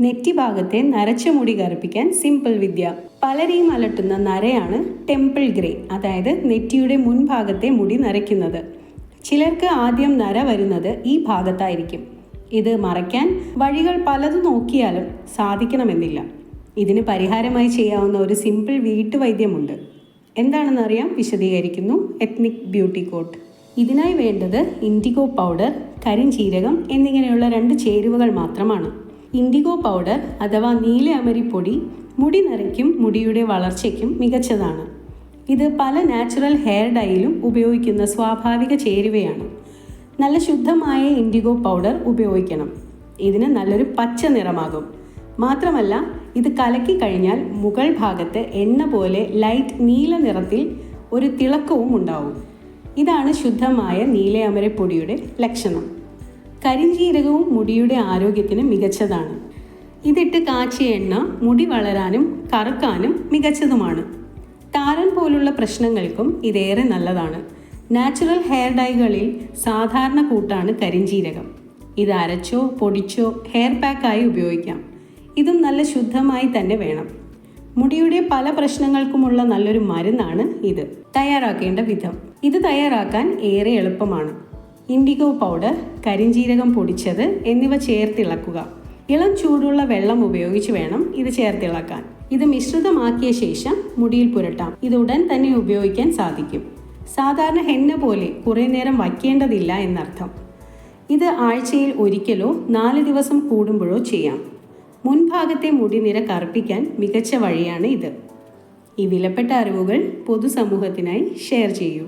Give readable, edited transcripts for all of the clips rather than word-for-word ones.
നെറ്റി ഭാഗത്തെ നരച്ച മുടി കറുപ്പിക്കാൻ സിമ്പിൾ വിദ്യ. പലരെയും അലട്ടുന്ന നരയാണ് ടെമ്പിൾ ഗ്രേ, അതായത് നെറ്റിയുടെ മുൻഭാഗത്തെ മുടി നരയ്ക്കുന്നത്. ചിലർക്ക് ആദ്യം നര വരുന്നത് ഈ ഭാഗത്തായിരിക്കും. ഇത് മറയ്ക്കാൻ വഴികൾ പലതും നോക്കിയാലും സാധിക്കണമെന്നില്ല. ഇതിന് പരിഹാരമായി ചെയ്യാവുന്ന ഒരു സിമ്പിൾ വീട്ടുവൈദ്യമുണ്ട്. എന്താണെന്നറിയാം, വിശദീകരിക്കുന്നു. Ethnic beauty coat. ഇതിനായി വേണ്ടത് ഇൻഡിഗോ പൗഡർ, കരിഞ്ചീരകം എന്നിങ്ങനെയുള്ള 2 ചേരുവകൾ മാത്രമാണ്. ഇൻഡിഗോ പൗഡർ അഥവാ നീല അമരിപ്പൊടി മുടി നരയ്ക്കും മുടിയുടെ വളർച്ചയ്ക്കും മികച്ചതാണ്. ഇത് പല നാച്ചുറൽ ഹെയർ ഡൈയിലും ഉപയോഗിക്കുന്ന സ്വാഭാവിക ചേരുവയാണ്. നല്ല ശുദ്ധമായ ഇൻഡിഗോ പൗഡർ ഉപയോഗിക്കണം. ഇതിന് നല്ലൊരു പച്ച നിറമാകും. മാത്രമല്ല, ഇത് കലക്കി കഴിഞ്ഞാൽ മുകൾ ഭാഗത്ത് എണ്ണ പോലെ ലൈറ്റ് നീല നിറത്തിൽ ഒരു തിളക്കവും ഉണ്ടാവും. ഇതാണ് ശുദ്ധമായ നീല അമരപ്പൊടിയുടെ ലക്ഷണം. കരിഞ്ജീരകവും മുടിയുടെ ആരോഗ്യത്തിന് മികച്ചതാണ്. ഇതിട്ട് കാച്ചിയ എണ്ണ മുടി വളരാനും കറുക്കാനും മികച്ചതുമാണ്. താരൻ പോലുള്ള പ്രശ്നങ്ങൾക്കും ഇതേറെ നല്ലതാണ്. നാച്ചുറൽ ഹെയർ ഡൈകളിൽ സാധാരണ കൂട്ടാണ് കരിഞ്ജീരകം. ഇത് അരച്ചോ പൊടിച്ചോ ഹെയർ പാക്കായി ഉപയോഗിക്കാം. ഇതും നല്ല ശുദ്ധമായി തന്നെ വേണം. മുടിയുടെ പല പ്രശ്നങ്ങൾക്കുമുള്ള നല്ലൊരു മരുന്നാണ് ഇത്. തയ്യാറാക്കേണ്ട വിധം. ഇത് തയ്യാറാക്കാൻ ഏറെ എളുപ്പമാണ്. ഇൻഡിഗോ പൗഡർ, കരിഞ്ജീരകം പൊടിച്ചത് എന്നിവ ചേർത്തിളക്കുക. ഇളം ചൂടുള്ള വെള്ളം ഉപയോഗിച്ച് വേണം ഇത് ചേർത്തിളക്കാൻ. ഇത് മിശ്രിതമാക്കിയ ശേഷം മുടിയിൽ പുരട്ടാം. ഇത് ഉടൻ തന്നെ ഉപയോഗിക്കാൻ സാധിക്കും. സാധാരണ ഹെന്ന പോലെ കുറേ നേരം വയ്ക്കേണ്ടതില്ല എന്നർത്ഥം. ഇത് ആഴ്ചയിൽ ഒരിക്കലോ 4 ദിവസം കൂടുമ്പോഴോ ചെയ്യാം. മുൻഭാഗത്തെ മുടിനിര കറുപ്പിക്കാൻ മികച്ച വഴിയാണ് ഇത്. ഈ വിലപ്പെട്ട അറിവുകൾ പൊതുസമൂഹത്തിനായി ഷെയർ ചെയ്യൂ.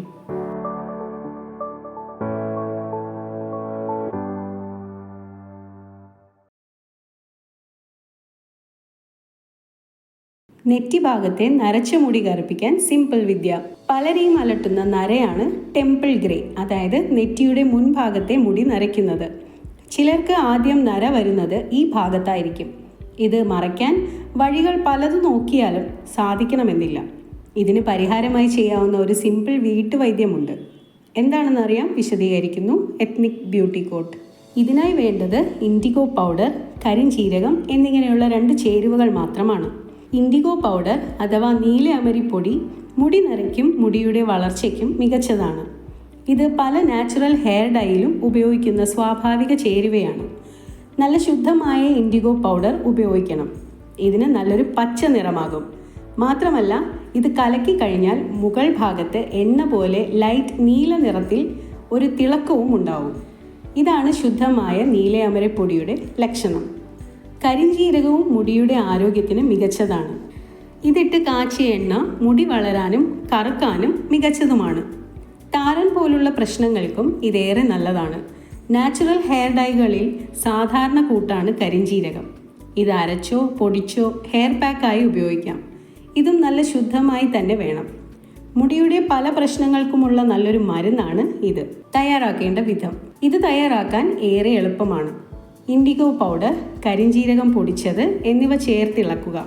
നെറ്റി ഭാഗത്തെ നരച്ച മുടി കറുപ്പിക്കാൻ സിമ്പിൾ വിദ്യ. പലരെയും അലട്ടുന്ന നരയാണ് ടെമ്പിൾ ഗ്രേ, അതായത് നെറ്റിയുടെ മുൻഭാഗത്തെ മുടി നരയ്ക്കുന്നത്. ചിലർക്ക് ആദ്യം നര വരുന്നത് ഈ ഭാഗത്തായിരിക്കും. ഇത് മറയ്ക്കാൻ വഴികൾ പലതും നോക്കിയാലും സാധിക്കണമെന്നില്ല. ഇതിന് പരിഹാരമായി ചെയ്യാവുന്ന ഒരു സിമ്പിൾ വീട്ടുവൈദ്യമുണ്ട്. എന്താണെന്നറിയാം, വിശദീകരിക്കുന്നു. Ethnic beauty coat. ഇതിനായി വേണ്ടത് ഇൻഡിഗോ പൗഡർ, കരിഞ്ജീരകം എന്നിങ്ങനെയുള്ള 2 ചേരുവകൾ മാത്രമാണ്. ഇൻഡിഗോ പൗഡർ അഥവാ നീല അമരിപ്പൊടി മുടി നരയ്ക്കും മുടിയുടെ വളർച്ചയ്ക്കും മികച്ചതാണ്. ഇത് പല നാച്ചുറൽ ഹെയർ ഡൈയിലും ഉപയോഗിക്കുന്ന സ്വാഭാവിക ചേരുവയാണ്. നല്ല ശുദ്ധമായ ഇൻഡിഗോ പൗഡർ ഉപയോഗിക്കണം. ഇതിന് നല്ലൊരു പച്ച നിറമാകും. മാത്രമല്ല, ഇത് കലക്കി കഴിഞ്ഞാൽ മുകൾ ഭാഗത്ത് എണ്ണ പോലെ ലൈറ്റ് നീല നിറത്തിൽ ഒരു തിളക്കവും ഉണ്ടാവും. ഇതാണ് ശുദ്ധമായ നീല അമരപ്പൊടിയുടെ ലക്ഷണം. കരിഞ്ജീരകവും മുടിയുടെ ആരോഗ്യത്തിന് മികച്ചതാണ്. ഇതിട്ട് കാച്ചിയ എണ്ണ മുടി വളരാനും കറുക്കാനും മികച്ചതുമാണ്. താരൻ പോലുള്ള പ്രശ്നങ്ങൾക്കും ഇതേറെ നല്ലതാണ്. നാച്ചുറൽ ഹെയർ ഡൈകളിൽ സാധാരണ കൂട്ടാണ് കരിഞ്ജീരകം. ഇത് അരച്ചോ പൊടിച്ചോ ഹെയർ പാക്കായി ഉപയോഗിക്കാം. ഇതും നല്ല ശുദ്ധമായി തന്നെ വേണം. മുടിയുടെ പല പ്രശ്നങ്ങൾക്കുമുള്ള നല്ലൊരു മരുന്നാണ് ഇത്. തയ്യാറാക്കേണ്ട വിധം. ഇത് തയ്യാറാക്കാൻ ഏറെ എളുപ്പമാണ്. ഇൻഡിഗോ പൗഡർ, കരിഞ്ജീരകം പൊടിച്ചത് എന്നിവ ചേർത്തിളക്കുക.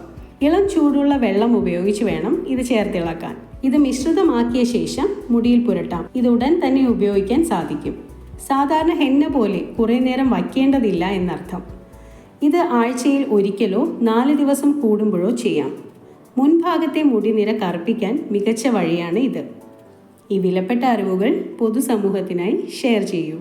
ഇളം ചൂടുള്ള വെള്ളം ഉപയോഗിച്ച് വേണം ഇത് ചേർത്തിളക്കാൻ. ഇത് മിശ്രിതമാക്കിയ ശേഷം മുടിയിൽ പുരട്ടാം. ഇത് ഉടൻ തന്നെ ഉപയോഗിക്കാൻ സാധിക്കും. സാധാരണ ഹെന്ന പോലെ കുറേ നേരം വയ്ക്കേണ്ടതില്ല എന്നർത്ഥം. ഇത് ആഴ്ചയിൽ ഒരിക്കലോ 4 ദിവസം കൂടുമ്പോഴോ ചെയ്യാം. മുൻഭാഗത്തെ മുടിനിര കറുപ്പിക്കാൻ മികച്ച വഴിയാണ് ഇത്. ഈ വിലപ്പെട്ട അറിവുകൾ പൊതുസമൂഹത്തിനായി ഷെയർ ചെയ്യൂ.